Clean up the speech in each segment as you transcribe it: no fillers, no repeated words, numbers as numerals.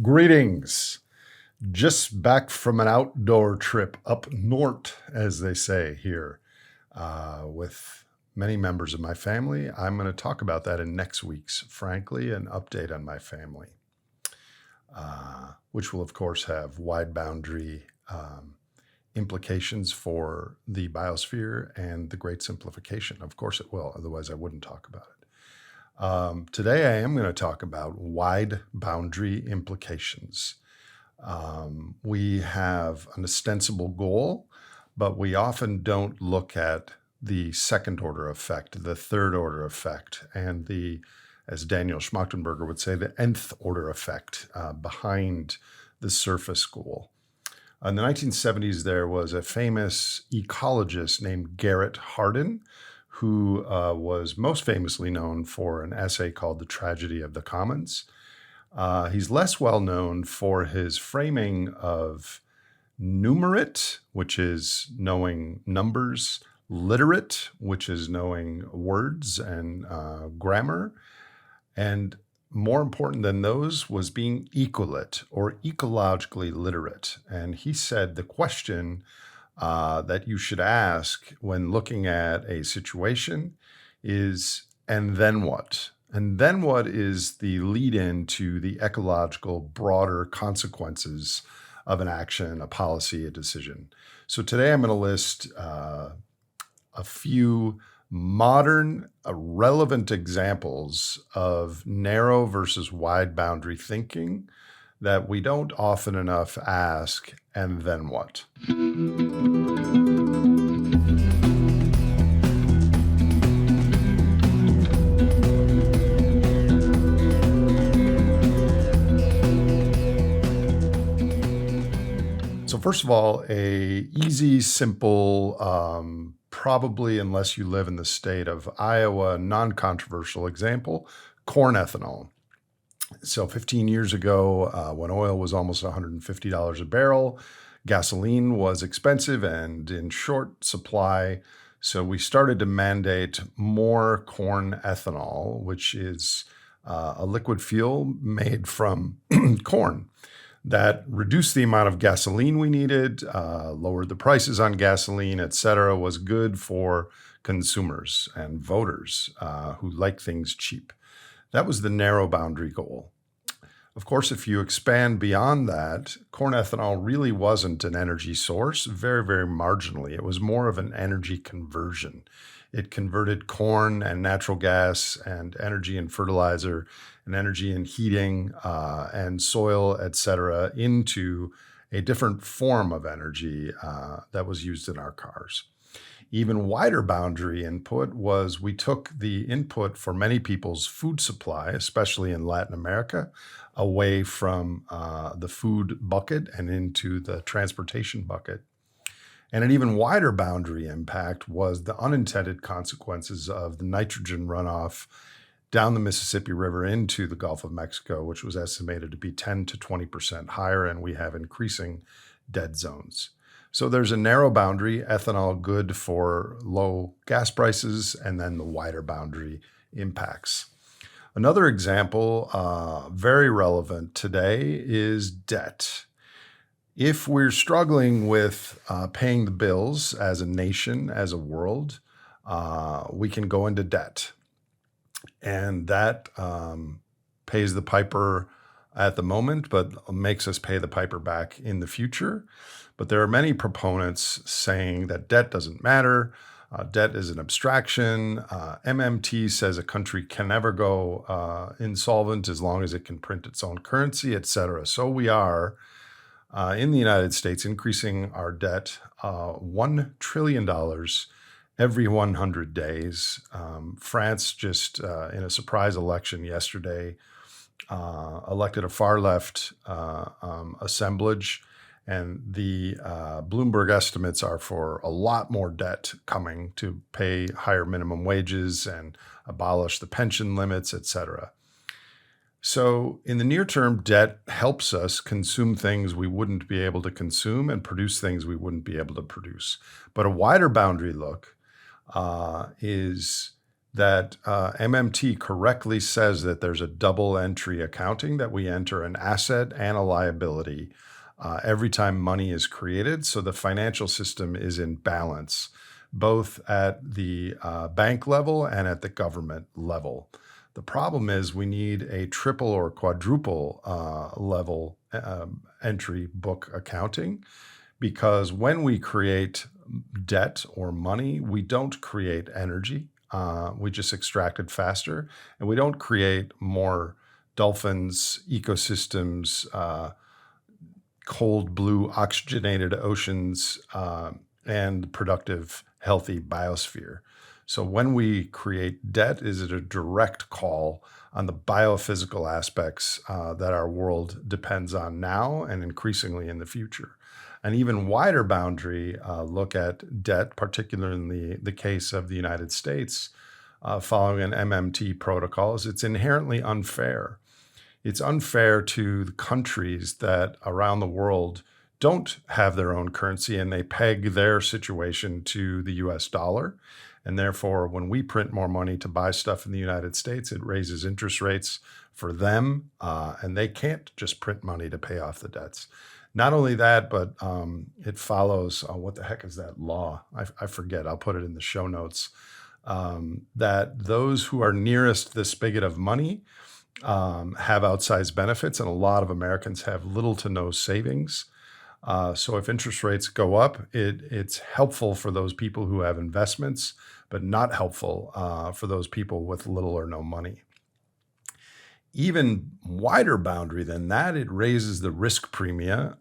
Greetings. Just back from an outdoor trip up north, as they say here, with many members of my family. I'm going to talk about that in next week's Frankly, an update on my family, which will, of course, have wide boundary implications for the biosphere and the great simplification. Of course it will, otherwise I wouldn't talk about it. Today I am going to talk about wide boundary implications. We have an ostensible goal, but we often don't look at the second order effect, the third order effect, and the, as Daniel Schmachtenberger would say, the nth order effect behind the surface goal. In the 1970s, there was a famous ecologist named Garrett Hardin, who was most famously known for an essay called The Tragedy of the Commons. He's less well known for his framing of numerate, which is knowing numbers, literate, which is knowing words and grammar, and more important than those was being ecolate or ecologically literate. And he said the question that you should ask when looking at a situation is, and then what? And then what is the lead in to the ecological broader consequences of an action, a policy, a decision? So today I'm going to list a few modern relevant examples of narrow versus wide boundary thinking that we don't often enough ask, and then what? So first of all, a easy, simple, probably unless you live in the state of Iowa, non-controversial example, corn ethanol. So 15 years ago, when oil was almost $150 a barrel, gasoline was expensive and in short supply. So we started to mandate more corn ethanol, which is a liquid fuel made from corn that reduced the amount of gasoline we needed, lowered the prices on gasoline, et cetera, was good for consumers and voters who like things cheap. That was the narrow boundary goal. Of course, if you expand beyond that, corn ethanol really wasn't an energy source, very, very marginally. It was more of an energy conversion. It converted corn and natural gas and energy and fertilizer and energy and heating and soil, et cetera, into a different form of energy that was used in our cars. Even wider boundary input was we took the input for many people's food supply, especially in Latin America, away from the food bucket and into the transportation bucket. And an even wider boundary impact was the unintended consequences of the nitrogen runoff down the Mississippi River into the Gulf of Mexico, which was estimated to be 10 to 20% higher, and we have increasing dead zones. So there's a narrow boundary, ethanol good for low gas prices, and then the wider boundary impacts. Another example, very relevant today, is debt. If we're struggling with paying the bills as a nation, as a world, we can go into debt. And that pays the piper at the moment, but makes us pay the piper back in the future. But there are many proponents saying that debt doesn't matter. Debt is an abstraction. MMT says a country can never go insolvent as long as it can print its own currency, et cetera. So we are, in the United States, increasing our debt $1 trillion every 100 days. France just, in a surprise election yesterday, elected a far-left assemblage, and the Bloomberg estimates are for a lot more debt coming to pay higher minimum wages and abolish the pension limits, et cetera. So in the near term, debt helps us consume things we wouldn't be able to consume and produce things we wouldn't be able to produce. But a wider boundary look is that MMT correctly says that there's a double entry accounting, that we enter an asset and a liability every time money is created. So the financial system is in balance, both at the bank level and at the government level. The problem is we need a triple or quadruple level entry book accounting, because when we create debt or money, we don't create energy. We just extract it faster, and we don't create more dolphins, ecosystems, cold blue oxygenated oceans, and productive, healthy biosphere. So when we create debt, is it a direct call on the biophysical aspects that our world depends on now and increasingly in the future? An even wider boundary look at debt, particularly in the case of the United States, following an MMT protocol, is it's inherently unfair. It's unfair to the countries that around the world don't have their own currency, and they peg their situation to the US dollar. And therefore, when we print more money to buy stuff in the United States, it raises interest rates for them, and they can't just print money to pay off the debts. Not only that, but it follows, what the heck is that law? I forget. I'll put it in the show notes. That those who are nearest the spigot of money have outsized benefits, and a lot of Americans have little to no savings. So if interest rates go up, it's helpful for those people who have investments, but not helpful for those people with little or no money. Even wider boundary than that, it raises the risk premia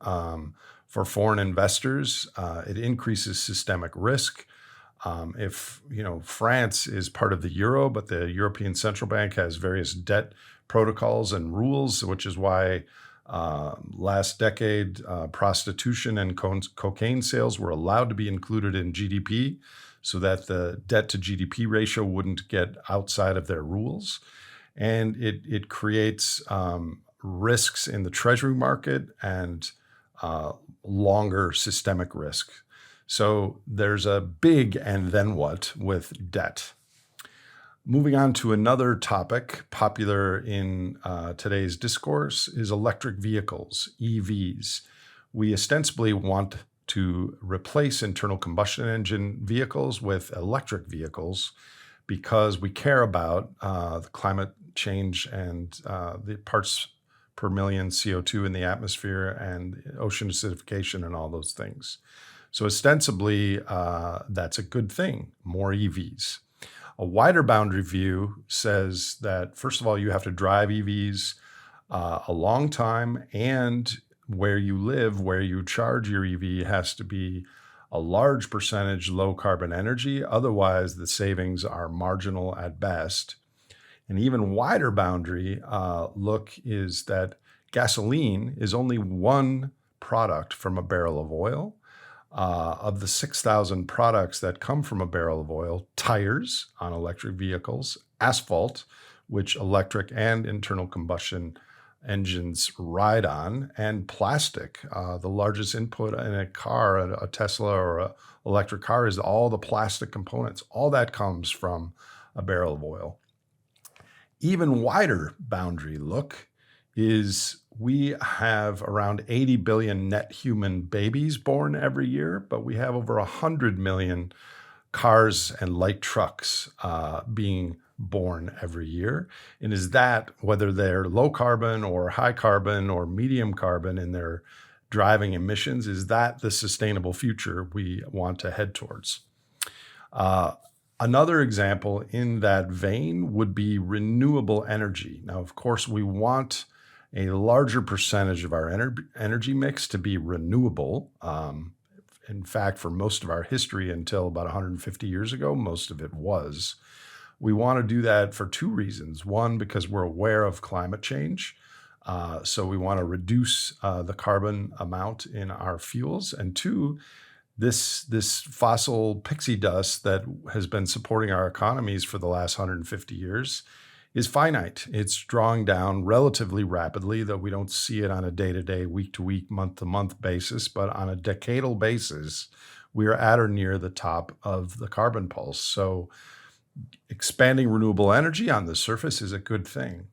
for foreign investors. It increases systemic risk. If France is part of the euro, but the European Central Bank has various debt protocols and rules, which is why last decade prostitution and cocaine sales were allowed to be included in GDP, so that the debt to GDP ratio wouldn't get outside of their rules. And it creates risks in the treasury market and longer systemic risk. So there's a big and then what with debt. Moving on to another topic popular in today's discourse is electric vehicles, EVs. We ostensibly want to replace internal combustion engine vehicles with electric vehicles because we care about the climate change and the parts per million CO2 in the atmosphere and ocean acidification and all those things. So ostensibly, that's a good thing, more EVs. A wider boundary view says that, first of all, you have to drive EVs a long time, and where you live, where you charge your EV, has to be a large percentage low carbon energy. Otherwise, the savings are marginal at best. An even wider boundary look is that gasoline is only one product from a barrel of oil. Of the 6,000 products that come from a barrel of oil, tires on electric vehicles, asphalt, which electric and internal combustion engines ride on, and plastic. The largest input in a car, a Tesla or an electric car, is all the plastic components. All that comes from a barrel of oil. Even wider boundary look is we have around 80 billion net human babies born every year, but we have over 100 million cars and light trucks being born every year. And is that, whether they're low carbon or high carbon or medium carbon in their driving emissions, is that the sustainable future we want to head towards? Another example in that vein would be renewable energy. Now, of course, we want a larger percentage of our energy mix to be renewable. In fact, for most of our history until about 150 years ago, most of it was. We want to do that for two reasons. One, because we're aware of climate change. So we want to reduce the carbon amount in our fuels. And two, this fossil pixie dust that has been supporting our economies for the last 150 years is finite. It's drawing down relatively rapidly, though we don't see it on a day-to-day, week-to-week, month-to-month basis, but on a decadal basis, we are at or near the top of the carbon pulse. So Expanding renewable energy on the surface is a good thing.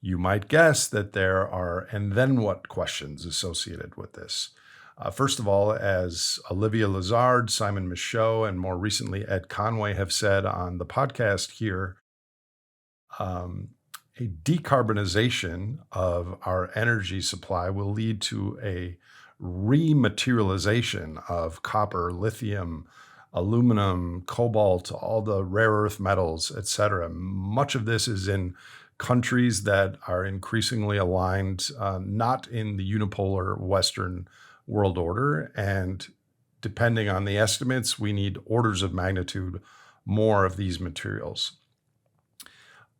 You might guess that there are and then what questions associated with this. First of all, as Olivia Lazard, Simon Michaud, and more recently Ed Conway have said on the podcast here, um, a decarbonization of our energy supply will lead to a rematerialization of copper, lithium, aluminum, cobalt, all the rare earth metals, et cetera. Much of this is in countries that are increasingly aligned, not in the unipolar Western world order. And depending on the estimates, we need orders of magnitude more of these materials.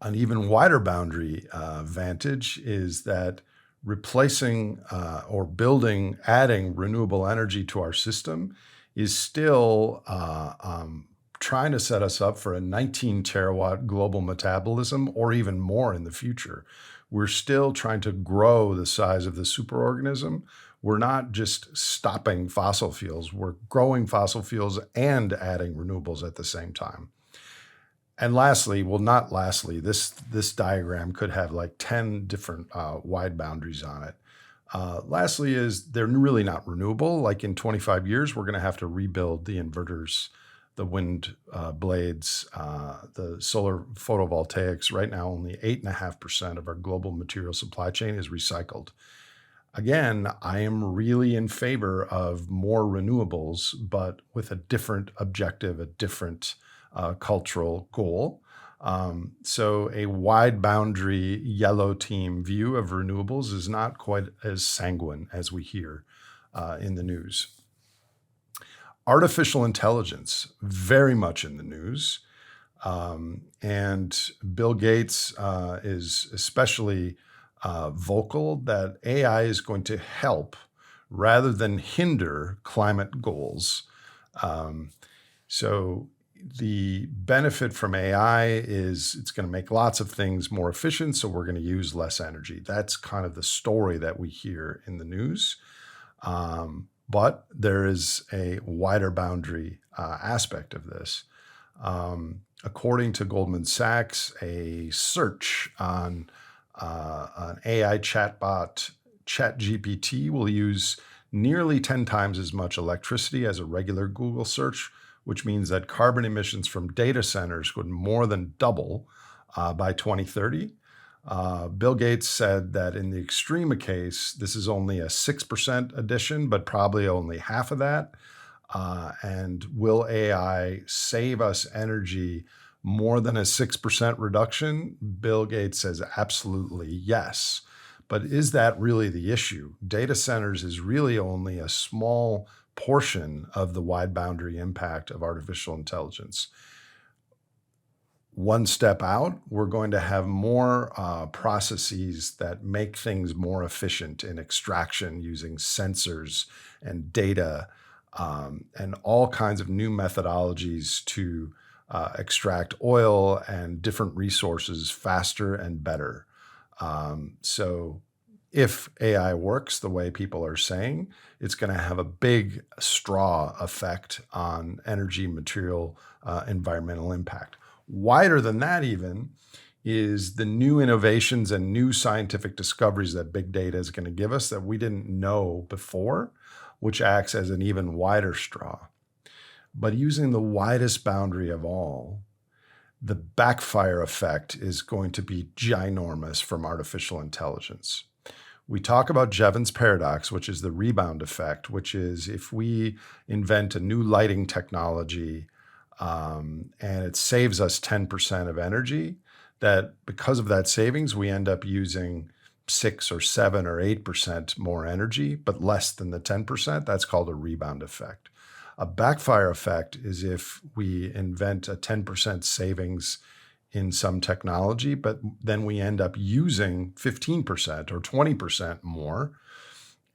An even wider boundary vantage is that replacing or building, adding renewable energy to our system is still trying to set us up for a 19 terawatt global metabolism or even more in the future. We're still trying to grow the size of the superorganism. We're not just stopping fossil fuels, we're growing fossil fuels and adding renewables at the same time. And lastly, well, not lastly, this diagram could have like 10 different wide boundaries on it. Lastly is they're really not renewable. Like in 25 years, we're going to have to rebuild the inverters, the wind blades, the solar photovoltaics. Right now, only 8.5% of our global material supply chain is recycled. Again, I am really in favor of more renewables, but with a different objective, a different cultural goal. So a wide boundary yellow team view of renewables is not quite as sanguine as we hear in the news. Artificial intelligence, very much in the news. And Bill Gates is especially vocal that AI is going to help rather than hinder climate goals. So the benefit from AI is it's going to make lots of things more efficient, so we're going to use less energy. That's kind of the story that we hear in the news. But there is a wider boundary aspect of this. According to Goldman Sachs, a search on an AI chatbot, ChatGPT, will use nearly 10 times as much electricity as a regular Google search, which means that carbon emissions from data centers would more than double by 2030. Bill Gates said that in the extreme case, this is only a 6% addition, but probably only half of that. And will AI save us energy more than a 6% reduction? Bill Gates says absolutely yes. But is that really the issue? Data centers is really only a small portion of the wide boundary impact of artificial intelligence. One step out, we're going to have more processes that make things more efficient in extraction using sensors and data and all kinds of new methodologies to extract oil and different resources faster and better. So if AI works the way people are saying, it's going to have a big straw effect on energy, material, environmental impact. Wider than that even is the new innovations and new scientific discoveries that big data is going to give us that we didn't know before, which acts as an even wider straw. But using the widest boundary of all, the backfire effect is going to be ginormous from artificial intelligence. We talk about Jevons paradox, which is the rebound effect, which is if we invent a new lighting technology and it saves us 10% of energy, that because of that savings, we end up using 6 or 7 or 8% more energy, but less than the 10%. That's called a rebound effect. A backfire effect is if we invent a 10% savings in some technology, but then we end up using 15% or 20% more.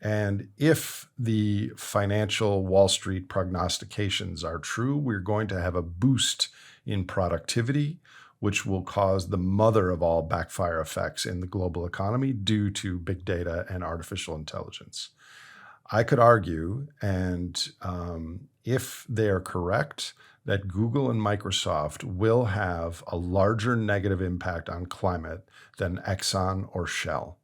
And if the financial Wall Street prognostications are true, we're going to have a boost in productivity, which will cause the mother of all backfire effects in the global economy due to big data and artificial intelligence. I could argue, and if they are correct, that Google and Microsoft will have a larger negative impact on climate than Exxon or Shell.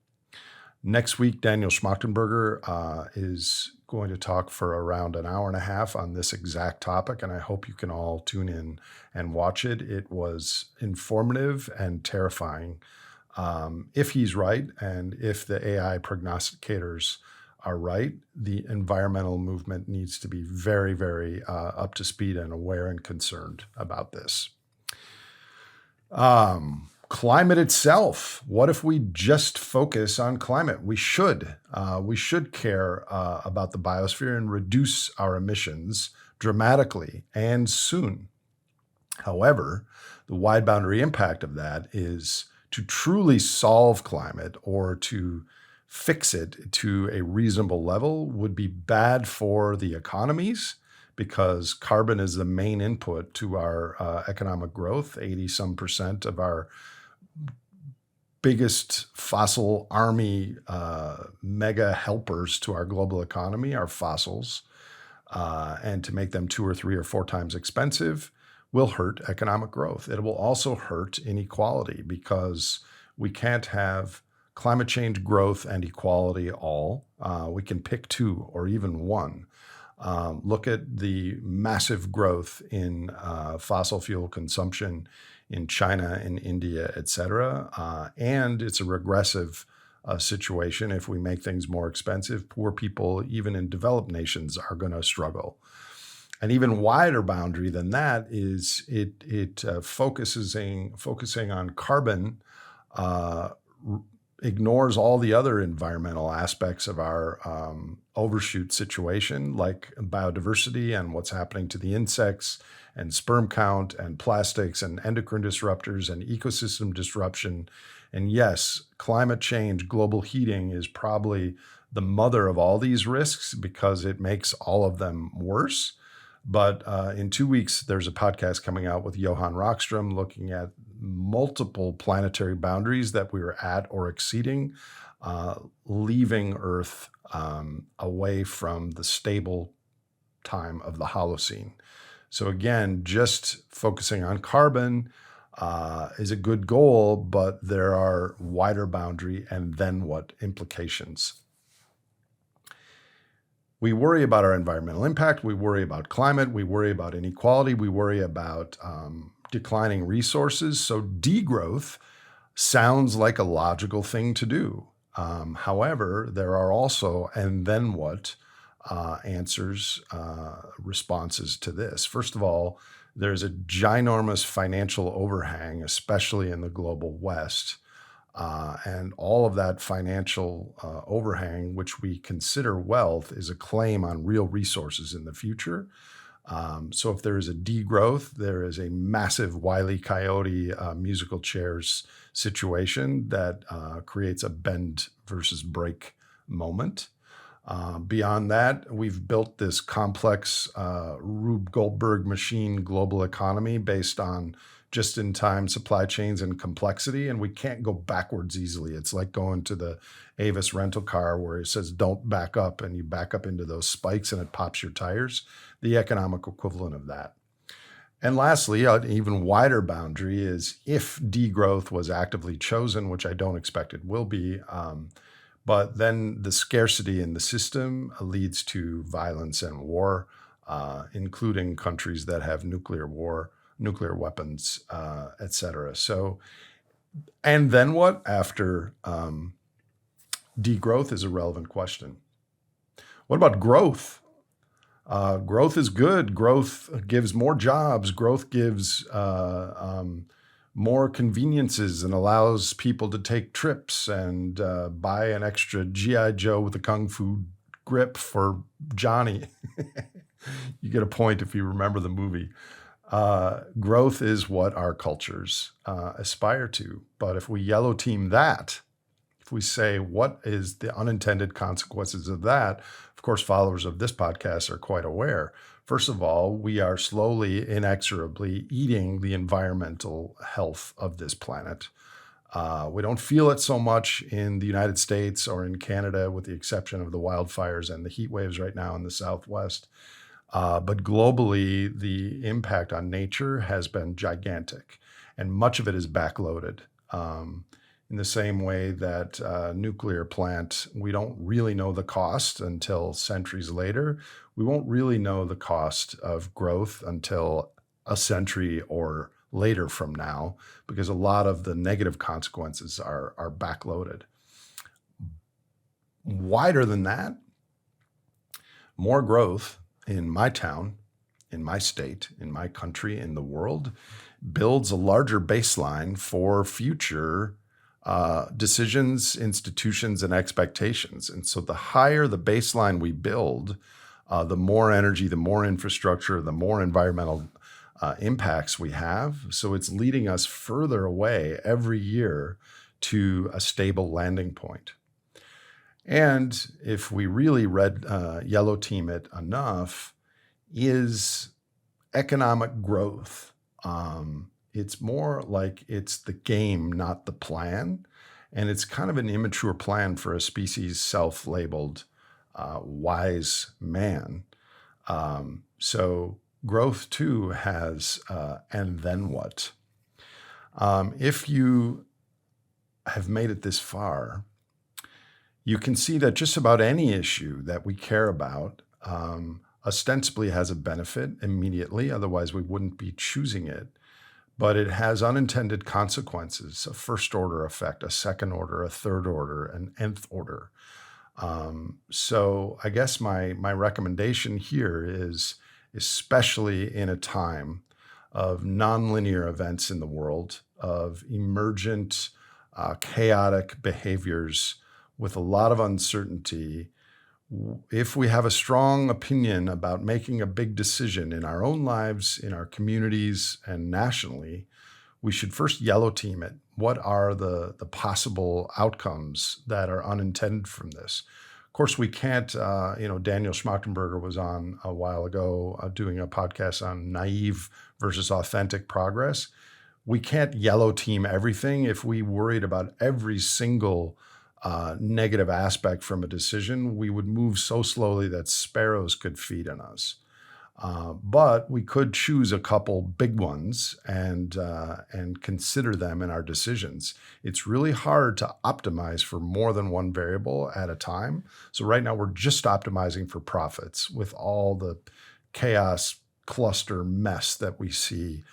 Next week, Daniel Schmachtenberger is going to talk for around an hour and a half on this exact topic, and I hope you can all tune in and watch it. It was informative and terrifying. If he's right, and if the AI prognosticators are right, the environmental movement needs to be very, very up to speed and aware and concerned about this. Climate itself. What if we just focus on climate? We should. We should care about the biosphere and reduce our emissions dramatically and soon. However, the wide boundary impact of that is to truly solve climate or to fix it to a reasonable level would be bad for the economies, because carbon is the main input to our economic growth. 80% of our biggest fossil army mega helpers to our global economy are fossils. And to make them 2 or 3 or 4 times expensive will hurt economic growth. It will also hurt inequality, because we can't have climate change, growth, and equality all. We can pick 2 or even 1. Look at the massive growth in fossil fuel consumption in China, in India, et cetera. And it's a regressive situation. If we make things more expensive, poor people, even in developed nations, are going to struggle. An even wider boundary than that is focusing on carbon ignores all the other environmental aspects of our overshoot situation, like biodiversity and what's happening to the insects and sperm count and plastics and endocrine disruptors and ecosystem disruption. And yes, climate change, global heating is probably the mother of all these risks, because it makes all of them worse. But in 2 weeks, there's a podcast coming out with Johan Rockström looking at multiple planetary boundaries that we are at or exceeding, leaving Earth away from the stable time of the Holocene. So again, just focusing on carbon is a good goal, but there are wider boundary and then what implications. We worry about our environmental impact, we worry about climate, we worry about inequality, we worry about declining resources. So degrowth sounds like a logical thing to do. However, there are also, and then what, responses to this. First of all, there's a ginormous financial overhang, especially in the global West. And all of that financial overhang, which we consider wealth, is a claim on real resources in the future. So if there is a degrowth, there is a massive Wile E. Coyote musical chairs situation that creates a bend versus break moment. Beyond that, we've built this complex Rube Goldberg machine global economy based on just-in-time supply chains and complexity, and we can't go backwards easily. It's like going to the Avis rental car where it says don't back up, and you back up into those spikes and it pops your tires. The economic equivalent of that. And lastly, an even wider boundary is if degrowth was actively chosen, which I don't expect it will be, but then the scarcity in the system leads to violence and war, including countries that have nuclear weapons, et cetera. So, and then what after degrowth is a relevant question. What about growth? Growth is good. Growth gives more jobs. Growth gives more conveniences and allows people to take trips and buy an extra G.I. Joe with a Kung Fu grip for Johnny. You get a point if you remember the movie. Growth is what our cultures aspire to. But if we yellow team that, if we say, what is the unintended consequences of that? Of course, followers of this podcast are quite aware. First of all, we are slowly, inexorably eating the environmental health of this planet. We don't feel it so much in the United States or in Canada, with the exception of the wildfires and the heat waves right now in the Southwest. But globally, the impact on nature has been gigantic, and much of it is backloaded. Um, in the same way that nuclear plant, we don't really know the cost until centuries later. We won't really know the cost of growth until a century or later from now, because a lot of the negative consequences are backloaded. Wider than that, more growth in my town, in my state, in my country, in the world, builds a larger baseline for future decisions, institutions, and expectations. And so the higher the baseline we build, the more energy, the more infrastructure, the more environmental impacts we have. So it's leading us further away every year to a stable landing point. And if we really yellow team it enough, is economic growth. It's more like it's the game, not the plan. And it's kind of an immature plan for a species self-labeled wise man. So growth too has and then what? If you have made it this far, you can see that just about any issue that we care about ostensibly has a benefit immediately, otherwise we wouldn't be choosing it. But it has unintended consequences, a first order effect, a second order, a third order, an nth order. So I guess my recommendation here is, especially in a time of nonlinear events in the world, of emergent, chaotic behaviors with a lot of uncertainty, if we have a strong opinion about making a big decision in our own lives, in our communities, and nationally, we should first yellow team it. What are the possible outcomes that are unintended from this? Of course, we can't, Daniel Schmachtenberger was on a while ago doing a podcast on naive versus authentic progress. We can't yellow team everything. If we worried about every single negative aspect from a decision, we would move so slowly that sparrows could feed on us. But we could choose a couple big ones and consider them in our decisions. It's really hard to optimize for more than one variable at a time. So right now we're just optimizing for profits with all the chaos cluster mess that we see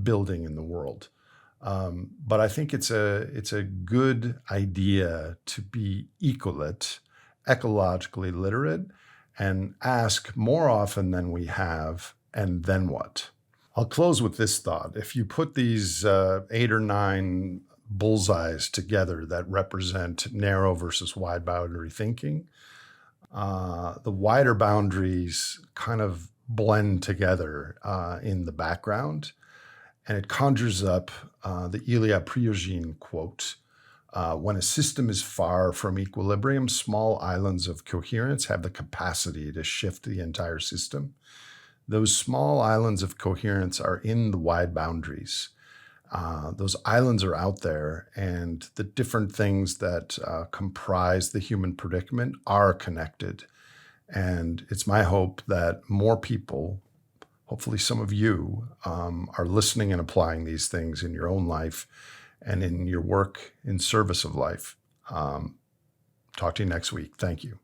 building in the world. But I think it's a good idea to be ecologically literate, and ask more often than we have, and then what? I'll close with this thought. If you put these 8 or 9 bullseyes together that represent narrow versus wide boundary thinking, the wider boundaries kind of blend together in the background. And it conjures up the Ilya Prigogine quote, when a system is far from equilibrium, small islands of coherence have the capacity to shift the entire system. Those small islands of coherence are in the wide boundaries. Those islands are out there, and the different things that comprise the human predicament are connected. And it's my hope that more people, hopefully some of you, are listening and applying these things in your own life and in your work in service of life. Talk to you next week. Thank you.